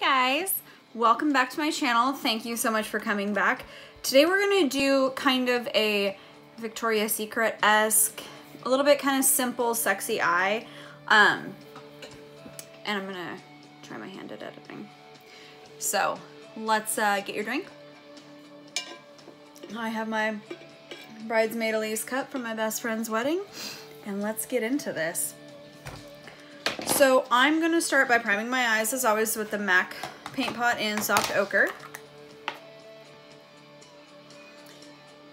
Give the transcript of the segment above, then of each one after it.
guys, welcome back to my channel. Thank you so much for coming back. Today we're gonna do kind of a Victoria's Secret-esque, a little bit kind of simple, sexy eye. And I'm gonna try my hand at editing. So let's get your drink. I have my bridesmaid Elise cup from my best friend's wedding, and let's get into this. So I'm gonna start by priming my eyes as always with the MAC Paint Pot in Soft Ochre.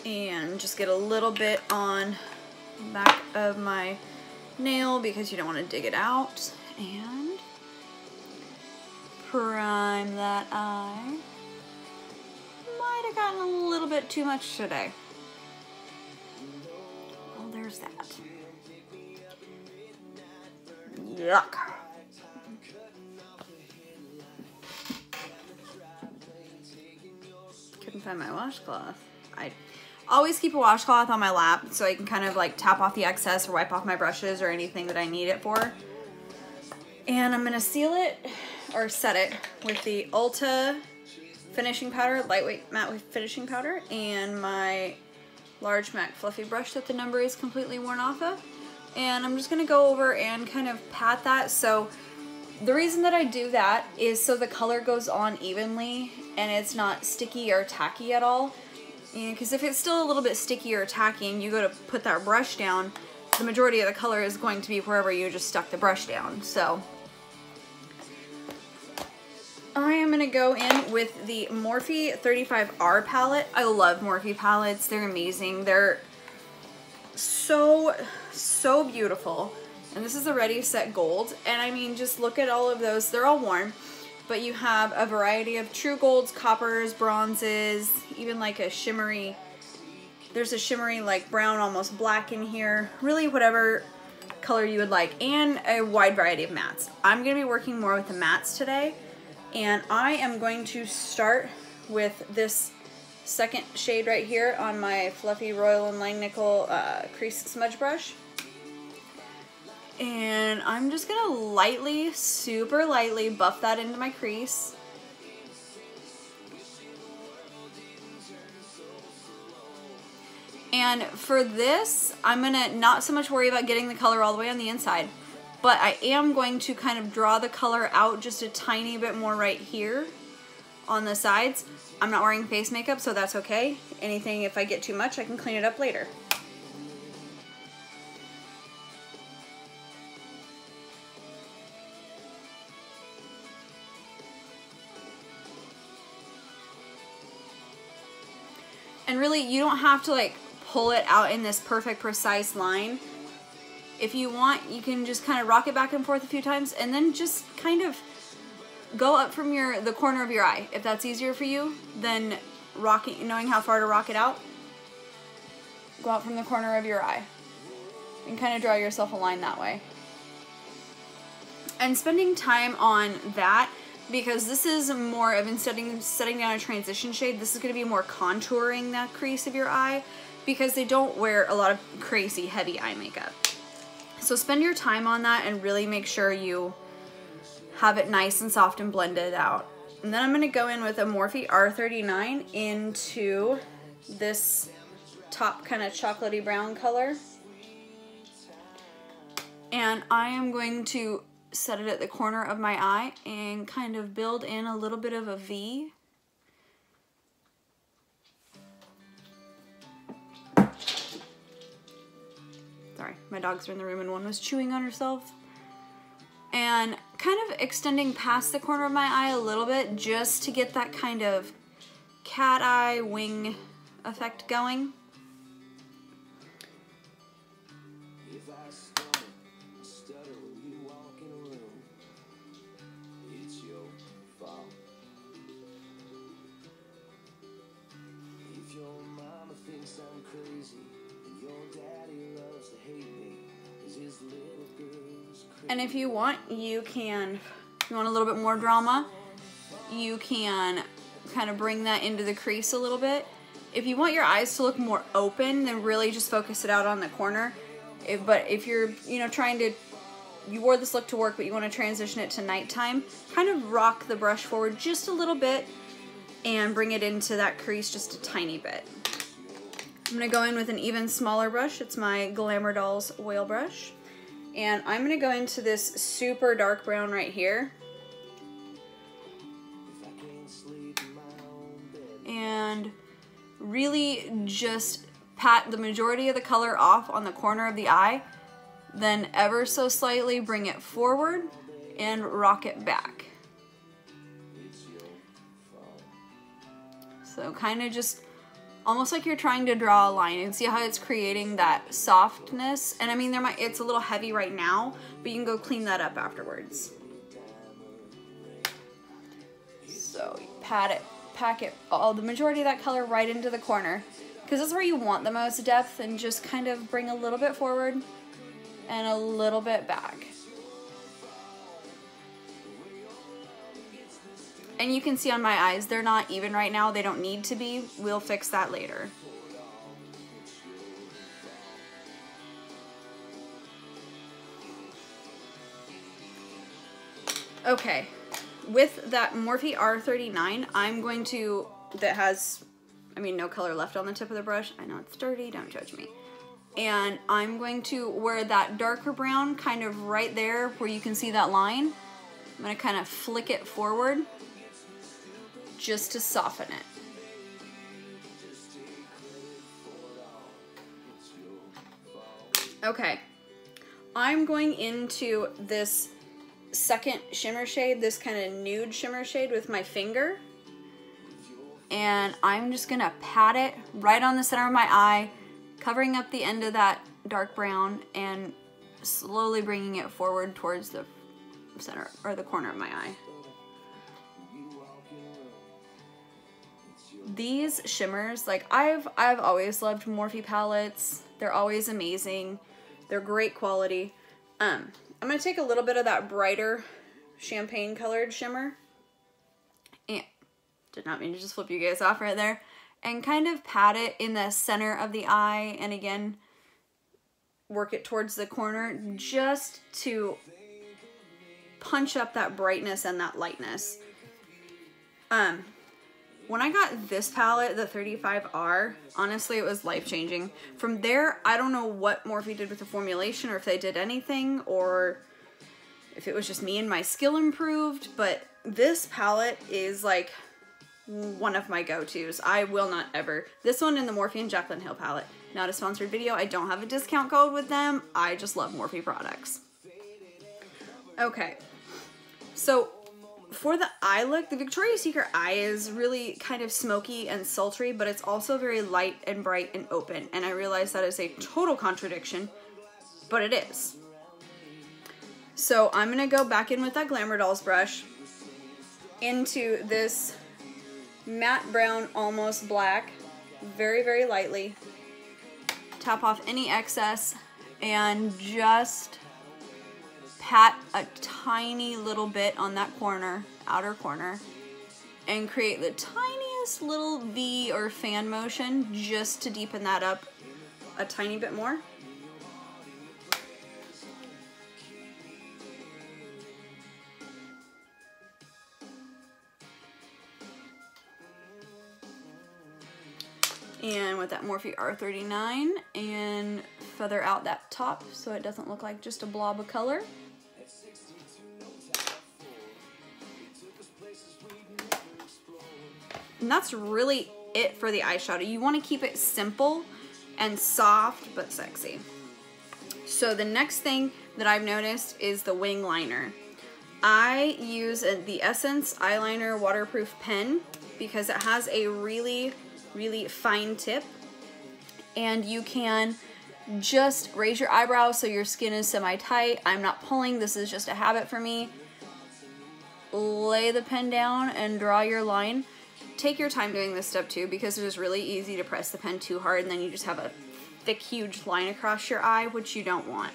And just get a little bit on the back of my nail because you don't want to dig it out. And prime that eye. Might have gotten a little bit too much today. Well, there's that. Yuck. Couldn't find my washcloth. I always keep a washcloth on my lap so I can kind of like tap off the excess or wipe off my brushes or anything that I need it for. And I'm gonna seal it or set it with the Ulta finishing powder, lightweight matte finishing powder, and my large MAC fluffy brush that the number is completely worn off of. And I'm just gonna go over and kind of pat that. So the reason that I do that is so the color goes on evenly and it's not sticky or tacky at all. Because if it's still a little bit sticky or tacky and you go to put that brush down, the majority of the color is going to be wherever you just stuck the brush down. So I am going to go in with the Morphe 35R palette. I love Morphe palettes. They're amazing. They're so beautiful. And this is a Ready Set Gold. And I mean, just look at all of those. They're all warm. But you have a variety of true golds, coppers, bronzes, even like a shimmery, there's a shimmery like brown, almost black in here. Really whatever color you would like. And a wide variety of mattes. I'm going to be working more with the mattes today. And I am going to start with this second shade right here on my fluffy Royal & Langnickel crease smudge brush. And I'm just gonna lightly, super lightly buff that into my crease. And for this, I'm gonna not so much worry about getting the color all the way on the inside, but I am going to kind of draw the color out just a tiny bit more right here on the sides. I'm not wearing face makeup, so that's okay. Anything, if I get too much, I can clean it up later. And really, you don't have to like pull it out in this perfect, precise line. If you want, you can just kind of rock it back and forth a few times and then just kind of go up from the corner of your eye. If that's easier for you than knowing how far to rock it out, go out from the corner of your eye and kind of draw yourself a line that way. And spending time on that, because this is more of, instead of setting down a transition shade, this is going to be more contouring that crease of your eye because they don't wear a lot of crazy heavy eye makeup. So spend your time on that and really make sure you have it nice and soft and blended out. And then I'm going to go in with a Morphe R39 into this top kind of chocolatey brown color. And I am going to set it at the corner of my eye and kind of build in a little bit of a V. Sorry, my dogs are in the room and one was chewing on herself. And kind of extending past the corner of my eye a little bit just to get that kind of cat eye wing effect going. And if you want, if you want a little bit more drama, you can kind of bring that into the crease a little bit. If you want your eyes to look more open, then really just focus it out on the corner. But if you're, trying to you wore this look to work, but you want to transition it to nighttime, kind of rock the brush forward just a little bit and bring it into that crease just a tiny bit. I'm going to go in with an even smaller brush. It's my Glamour Dolls oil brush. And I'm going to go into this super dark brown right here. And really just pat the majority of the color off on the corner of the eye, then ever so slightly bring it forward and rock it back. So kind of just almost like you're trying to draw a line, and see how it's creating that softness. And I mean, it's a little heavy right now, but you can go clean that up afterwards. So you pack it all, the majority of that color right into the corner, because that's where you want the most depth, and just kind of bring a little bit forward and a little bit back. And you can see on my eyes, they're not even right now. They don't need to be. We'll fix that later. Okay, with that Morphe R39, I'm going to, that has, I mean, no color left on the tip of the brush. I know it's dirty, don't judge me. And I'm going to wear that darker brown kind of right there where you can see that line. I'm gonna kind of flick it forward just to soften it. Okay, I'm going into this second shimmer shade, this kind of nude shimmer shade with my finger. And I'm just gonna pat it right on the center of my eye, covering up the end of that dark brown and slowly bringing it forward towards the center or the corner of my eye. These shimmers, like I've always loved Morphe palettes. They're always amazing. They're great quality. I'm gonna take a little bit of that brighter champagne colored shimmer, and did not mean to just flip you guys off right there, and kind of pat it in the center of the eye, and again work it towards the corner just to punch up that brightness and that lightness. When I got this palette, the 35R, honestly, it was life-changing. From there, I don't know what Morphe did with the formulation, or if they did anything, or if it was just me and my skill improved, but this palette is like one of my go-tos. I will not ever. This one and the Morphe and Jaclyn Hill palette. Not a sponsored video. I don't have a discount code with them. I just love Morphe products. Okay, so for the eye look, the Victoria's Secret eye is really kind of smoky and sultry, but it's also very light and bright and open. And I realize that is a total contradiction, but it is. So I'm gonna go back in with that Glamour Dolls brush into this matte brown, almost black, very, very lightly. Tap off any excess and just pat a tiny little bit on that corner, outer corner, and create the tiniest little V or fan motion just to deepen that up a tiny bit more. And with that Morphe R39, and feather out that top so it doesn't look like just a blob of color. And that's really it for the eyeshadow. You want to keep it simple and soft but sexy. So the next thing that I've noticed is the wing liner. I use the Essence Eyeliner Waterproof Pen because it has a really, really fine tip, and you can just raise your eyebrows so your skin is semi-tight. I'm not pulling, this is just a habit for me. Lay the pen down and draw your line. Take your time doing this step too, because it is really easy to press the pen too hard and then you just have a thick, huge line across your eye, which you don't want.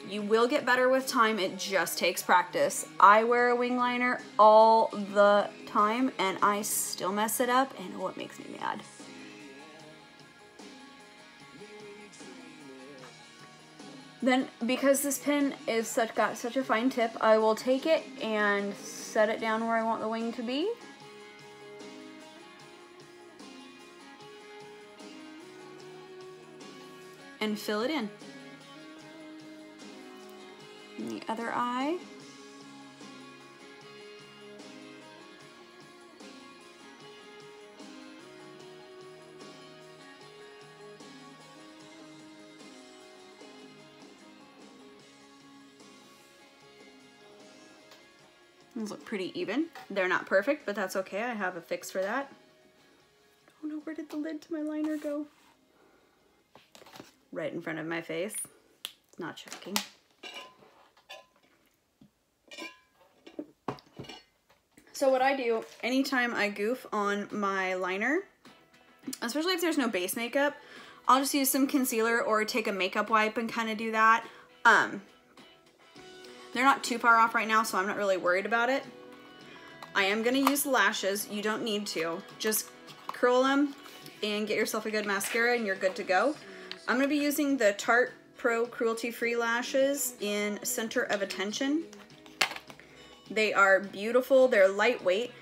You will get better with time, it just takes practice. I wear a wing liner all the time and I still mess it up, and oh, it makes me mad. Then, because this pin is got such a fine tip, I will take it and set it down where I want the wing to be. And fill it in. And the other eye. These look pretty even. They're not perfect, but that's okay. I have a fix for that. Oh no, where did the lid to my liner go? Right in front of my face. It's not checking. So what I do anytime I goof on my liner, especially if there's no base makeup, I'll just use some concealer or take a makeup wipe and kind of do that. They're not too far off right now, so I'm not really worried about it. I am going to use lashes. You don't need to. Just curl them and get yourself a good mascara and you're good to go. I'm going to be using the Tarte Pro Cruelty Free Lashes in Center of Attention. They are beautiful. They're lightweight.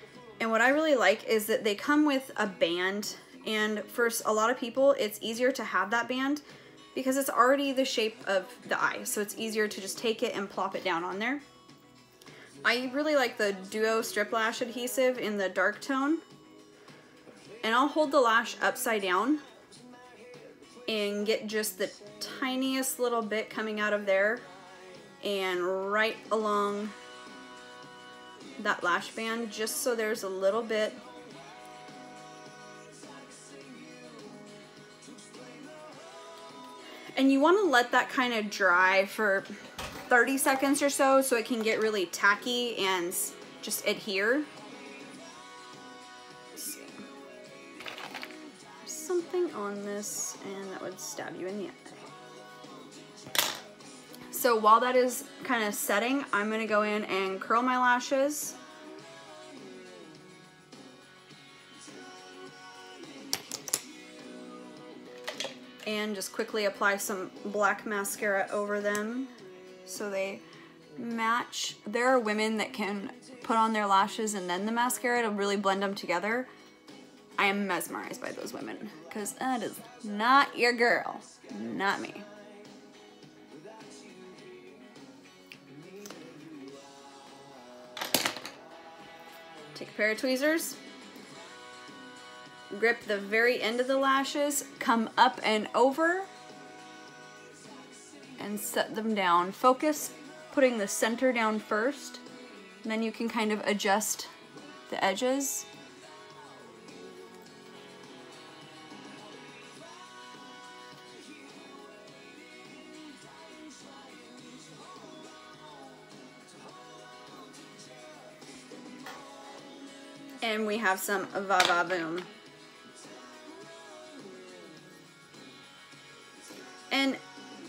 And what I really like is that they come with a band. And for a lot of people, it's easier to have that band because it's already the shape of the eye. So it's easier to just take it and plop it down on there. I really like the Duo Strip Lash Adhesive in the dark tone. And I'll hold the lash upside down and get just the tiniest little bit coming out of there and right along that lash band, just so there's a little bit. And you want to let that kind of dry for 30 seconds or so it can get really tacky and just adhere. Let's see. There's something on this and that would stab you in the eye. So while that is kind of setting, I'm going to go in and curl my lashes. And just quickly apply some black mascara over them so they match. There are women that can put on their lashes and then the mascara to really blend them together. I am mesmerized by those women because that is not your girl, not me. Take a pair of tweezers. Grip the very end of the lashes, come up and over, and set them down. Focus putting the center down first, and then you can kind of adjust the edges. And we have some va-va-voom. And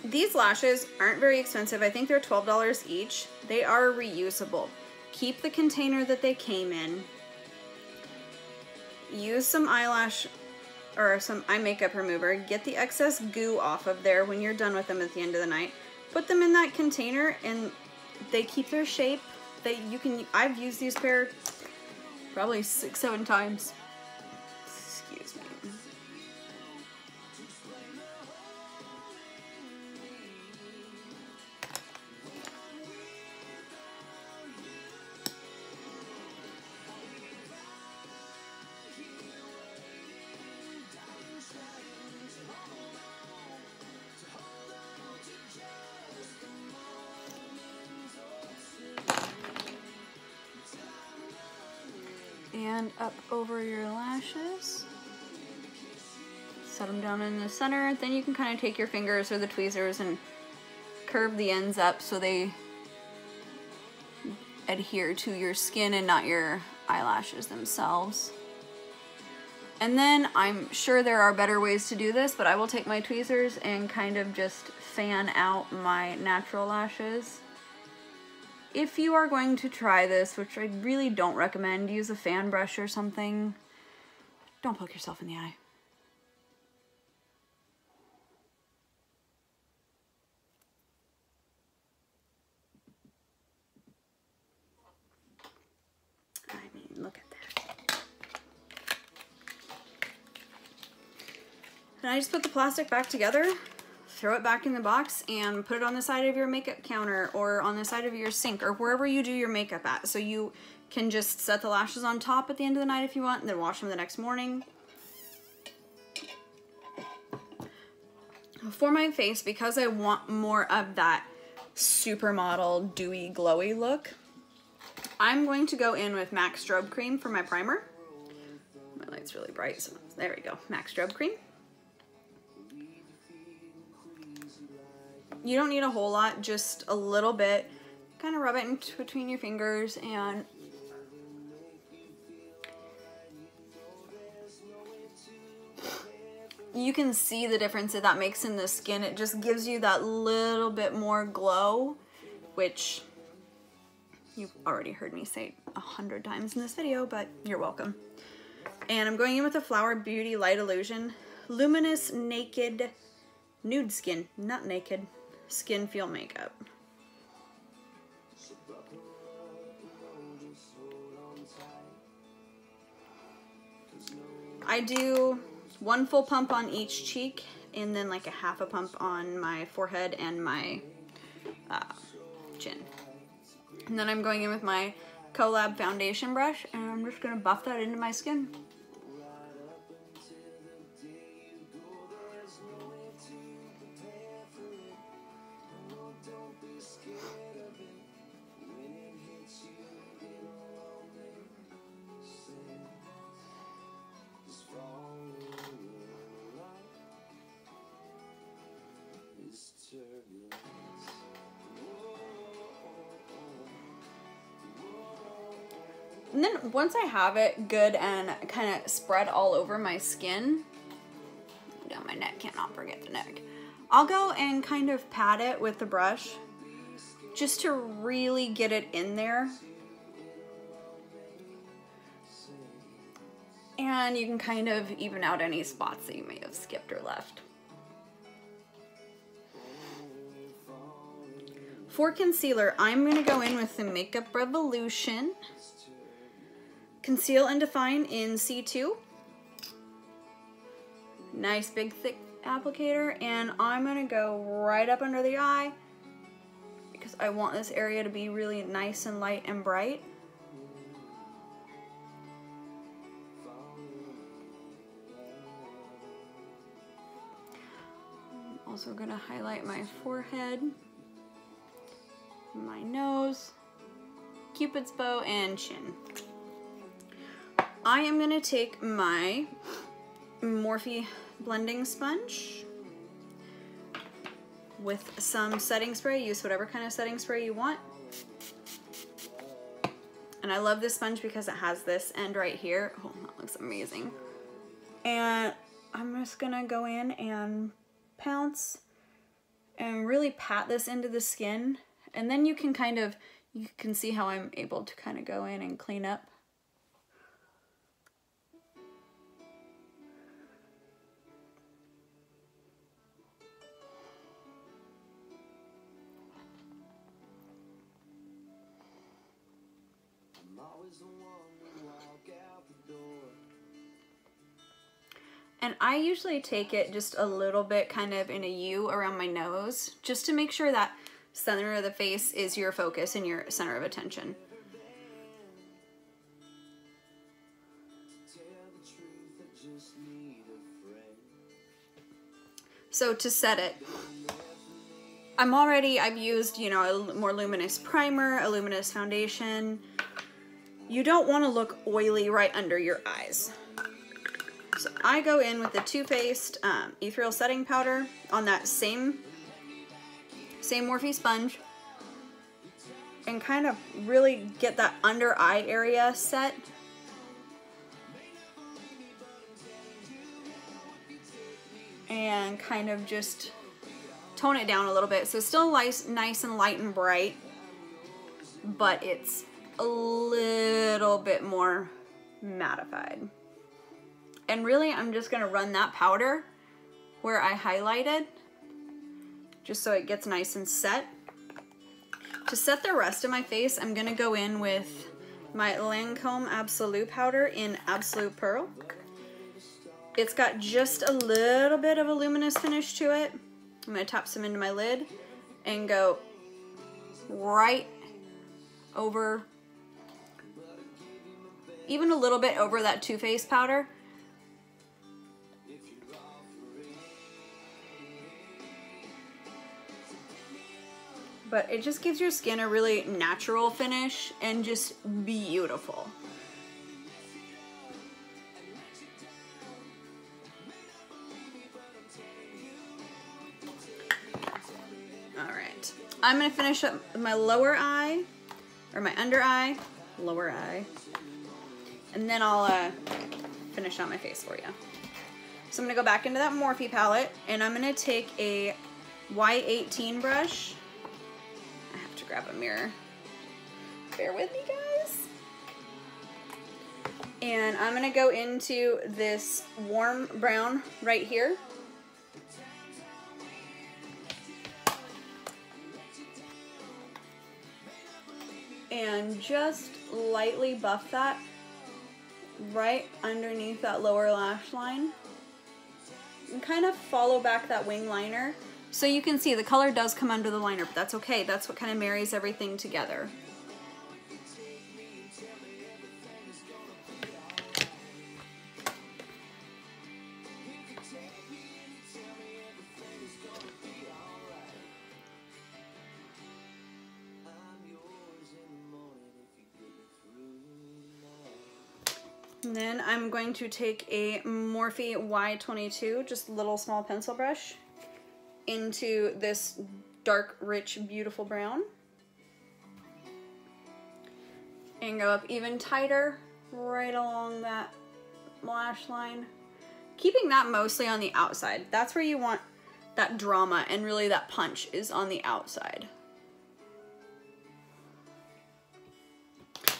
these lashes aren't very expensive. I think they're $12 each. They are reusable. Keep the container that they came in. Use some eyelash or some eye makeup remover. Get the excess goo off of there when you're done with them at the end of the night. Put them in that container and they keep their shape. I've used these pair probably 6-7 times. Excuse me. And up over your lashes. Set them down in the center. Then you can kind of take your fingers or the tweezers and curve the ends up so they adhere to your skin and not your eyelashes themselves. And then I'm sure there are better ways to do this, but I will take my tweezers and kind of just fan out my natural lashes. If you are going to try this, which I really don't recommend, use a fan brush or something. Don't poke yourself in the eye. Then I just put the plastic back together, throw it back in the box, and put it on the side of your makeup counter or on the side of your sink or wherever you do your makeup at. So you can just set the lashes on top at the end of the night if you want, and then wash them the next morning. For my face, because I want more of that supermodel dewy glowy look, I'm going to go in with MAC Strobe Cream for my primer. My light's really bright, so there we go. MAC Strobe Cream. You don't need a whole lot, just a little bit. Kind of rub it in between your fingers, and you can see the difference that makes in the skin. It just gives you that little bit more glow, which you've already heard me say 100 times in this video, but you're welcome. And I'm going in with the Flower Beauty Light Illusion Luminous Naked Nude Skin, not naked, Skin Feel Makeup. I do 1 full pump on each cheek, and then like a half a pump on my forehead and my chin. And then I'm going in with my Collab foundation brush, and I'm just gonna buff that into my skin. And then once I have it good and kind of spread all over my skin, down my neck, cannot forget the neck, I'll go and kind of pat it with the brush just to really get it in there. And you can kind of even out any spots that you may have skipped or left. For concealer, I'm going to go in with the Makeup Revolution Conceal and Define in C2. Nice big thick applicator, and I'm going to go right up under the eye because I want this area to be really nice and light and bright. I'm also going to highlight my forehead, my nose, Cupid's bow, and chin. I am going to take my Morphe blending sponge with some setting spray. Use whatever kind of setting spray you want. And I love this sponge because it has this end right here. Oh, that looks amazing. And I'm just going to go in and pounce and really pat this into the skin. And then you can see how I'm able to kind of go in and clean up. And I usually take it just a little bit kind of in a U around my nose, just to make sure that center of the face is your focus and your center of attention. So to set it, I've used, you know, a more luminous primer, a luminous foundation. You don't want to look oily right under your eyes. So I go in with the Too Faced Ethereal Setting Powder on that same Morphe sponge and kind of really get that under eye area set. And kind of just tone it down a little bit. So still nice and light and bright, but it's a little bit more mattified. And really, I'm just going to run that powder where I highlighted, just so it gets nice and set. To set the rest of my face, I'm going to go in with my Lancome Absolute powder in Absolute Pearl. It's got just a little bit of a luminous finish to it. I'm gonna tap some into my lid and go right over, even a little bit over that Too Faced powder. But it just gives your skin a really natural finish and just beautiful. Alright, I'm gonna finish up my lower eye, or my under eye, lower eye, and then I'll finish out my face for you. So I'm gonna go back into that Morphe palette, and I'm gonna take a Y18 brush. I have to grab a mirror. Bear with me, guys. And I'm gonna go into this warm brown right here. And just lightly buff that right underneath that lower lash line. And kind of follow back that wing liner. So you can see the color does come under the liner, but that's okay. That's what kind of marries everything together. And then I'm going to take a Morphe Y22, just a little small pencil brush, into this dark, rich, beautiful brown. And go up even tighter right along that lash line. Keeping that mostly on the outside. That's where you want that drama and really that punch is on the outside.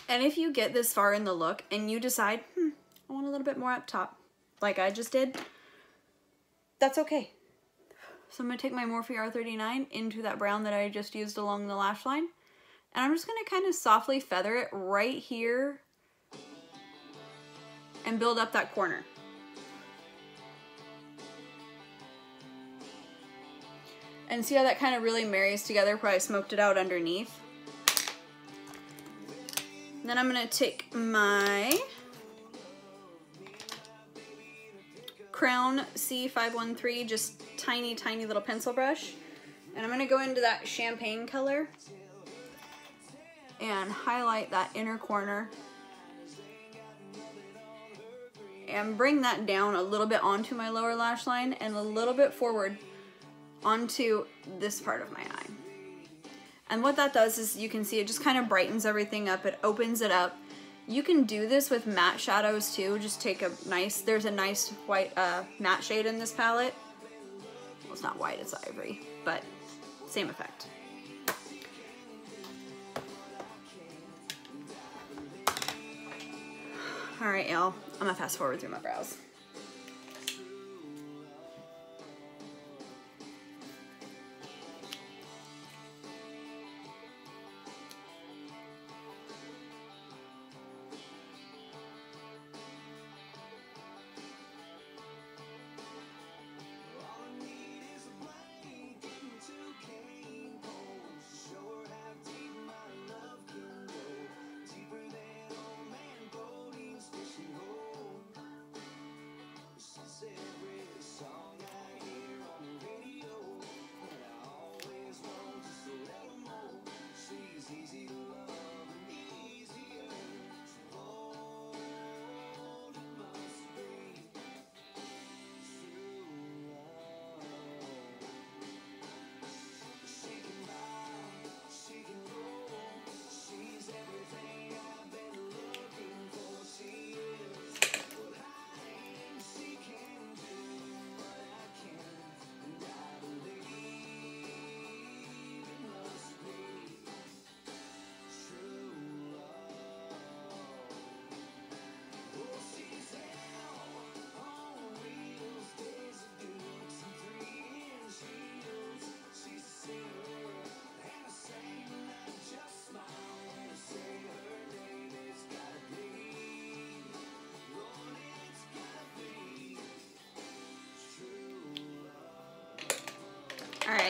And if you get this far in the look and you decide, I want a little bit more up top, like I just did, that's okay. So I'm gonna take my Morphe R39 into that brown that I just used along the lash line, and I'm just gonna kind of softly feather it right here and build up that corner. And see how that kind of really marries together where I smoked it out underneath? Then I'm gonna take my Crown C513, just tiny, tiny little pencil brush. And I'm gonna go into that champagne color and highlight that inner corner. And bring that down a little bit onto my lower lash line and a little bit forward onto this part of my eye. And what that does is, you can see it just kind of brightens everything up. It opens it up. You can do this with matte shadows too. Just take a nice, there's a nice white matte shade in this palette. Well, it's not white, it's ivory, but same effect. All right, y'all, I'm gonna fast forward through my brows.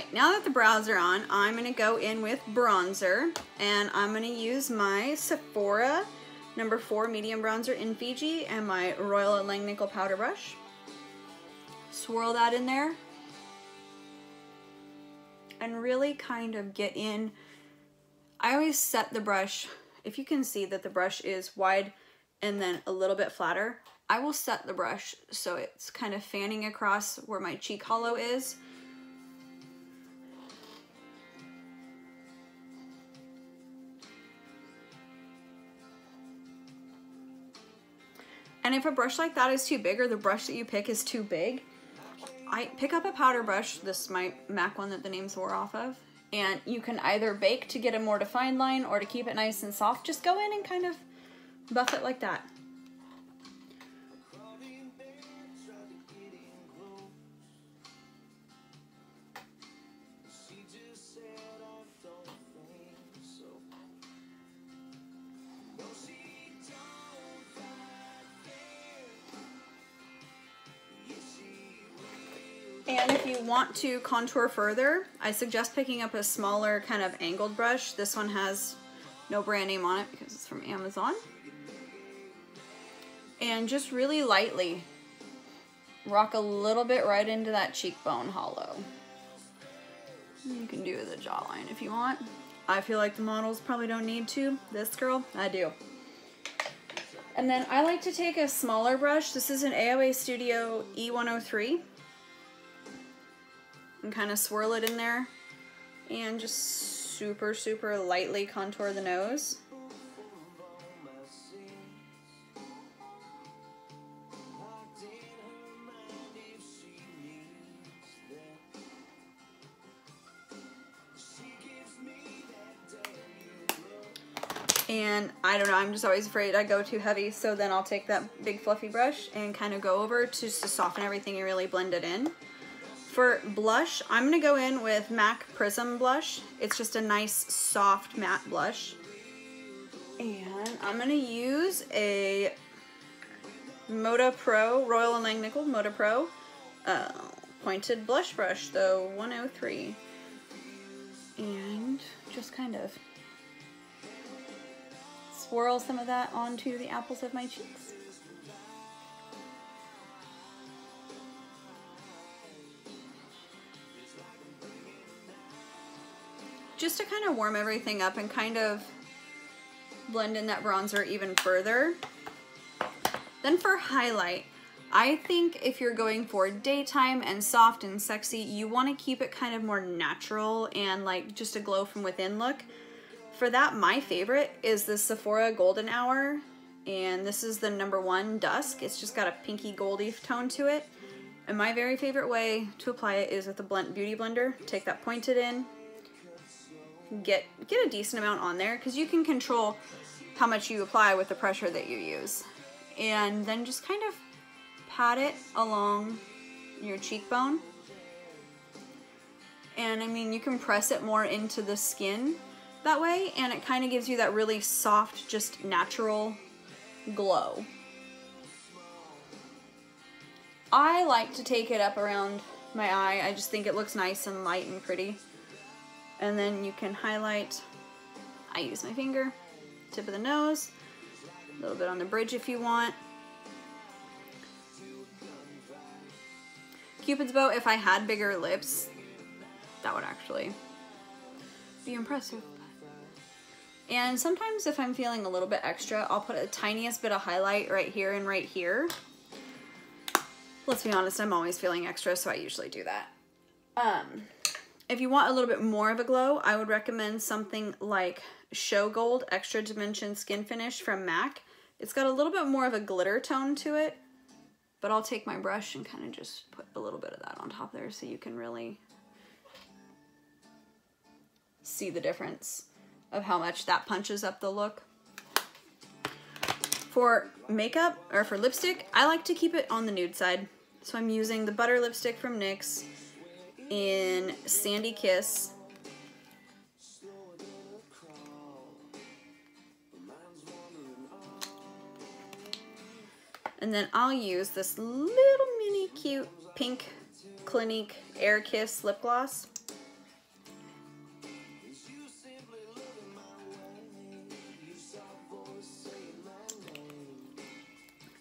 right, now that the brows are on, I'm gonna go in with bronzer, and I'm gonna use my Sephora number 4 medium bronzer in Fiji and my Royal Langnickel powder brush. Swirl that in there and really kind of get in. I always set the brush, if you can see that the brush is wide and then a little bit flatter, I will set the brush so it's kind of fanning across where my cheek hollow is. And if a brush like that is too big, or the brush that you pick is too big, I pick up a powder brush, this is my MAC one that the names wore off of, and you can either bake to get a more defined line or to keep it nice and soft. Just go in and kind of buff it like that. And if you want to contour further, I suggest picking up a smaller kind of angled brush. This one has no brand name on it because it's from Amazon. And just really lightly rock a little bit right into that cheekbone hollow. You can do the jawline if you want. I feel like the models probably don't need to. This girl, I do. And then I like to take a smaller brush. This is an AOA Studio E103. And kind of swirl it in there and just super, super lightly contour the nose. And I don't know, I'm just always afraid I go too heavy, so then I'll take that big fluffy brush and kind of go over just to soften everything and really blend it in. For blush, I'm gonna go in with MAC Prism blush. It's just a nice soft matte blush. And I'm gonna use a Moda Pro, Royal Langnickel Moda Pro pointed blush brush, the 103. And just kind of swirl some of that onto the apples of my cheeks. Just to kind of warm everything up and kind of blend in that bronzer even further. Then for highlight, I think if you're going for daytime and soft and sexy, you want to keep it kind of more natural and like just a glow from within look. For that, my favorite is the Sephora Golden Hour, and this is the number 1 Dusk. It's just got a pinky goldy tone to it. And my very favorite way to apply it is with a beauty blender. Take that pointed in, get a decent amount on there, because you can control how much you apply with the pressure that you use. And then just kind of pat it along your cheekbone. And I mean, you can press it more into the skin that way, and it kind of gives you that really soft, just natural glow. I like to take it up around my eye. I just think it looks nice and light and pretty. And then you can highlight. I use my finger, tip of the nose, a little bit on the bridge if you want. Cupid's bow, if I had bigger lips, that would actually be impressive. And sometimes if I'm feeling a little bit extra, I'll put a tiniest bit of highlight right here and right here. Let's be honest, I'm always feeling extra, so I usually do that. If you want a little bit more of a glow, I would recommend something like Show Gold Extra Dimension Skin Finish from MAC. It's got a little bit more of a glitter tone to it, but I'll take my brush and kind of just put a little bit of that on top there so you can really see the difference of how much that punches up the look. For makeup, or for lipstick, I like to keep it on the nude side. So I'm using the Butter lipstick from NYX in Sandy Kiss. And then I'll use this little mini cute pink Clinique Air Kiss lip gloss.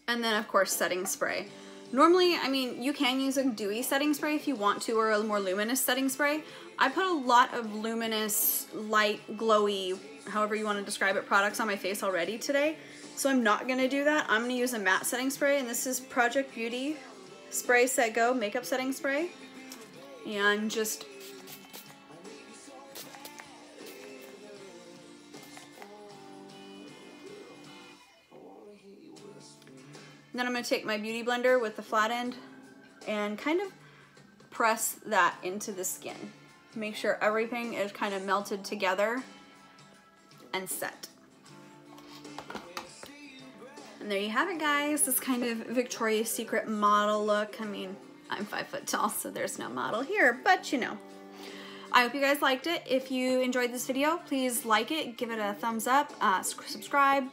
And then of course setting spray. Normally, I mean, you can use a dewy setting spray if you want to, or a more luminous setting spray. I put a lot of luminous, light, glowy, however you want to describe it, products on my face already today. So I'm not going to do that. I'm going to use a matte setting spray, and this is Project Beauty Spray Set Go Makeup Setting Spray. And just... then I'm going to take my beauty blender with the flat end and kind of press that into the skin. Make sure everything is kind of melted together and set. And there you have it, guys. This kind of Victoria's Secret model look. I mean, I'm 5 foot tall, so there's no model here, but you know. I hope you guys liked it. If you enjoyed this video, please like it, give it a thumbs up, subscribe.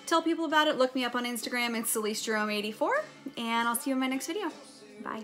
Tell people about it. Look me up on Instagram. It's CeliseJerome84. And I'll see you in my next video. Bye.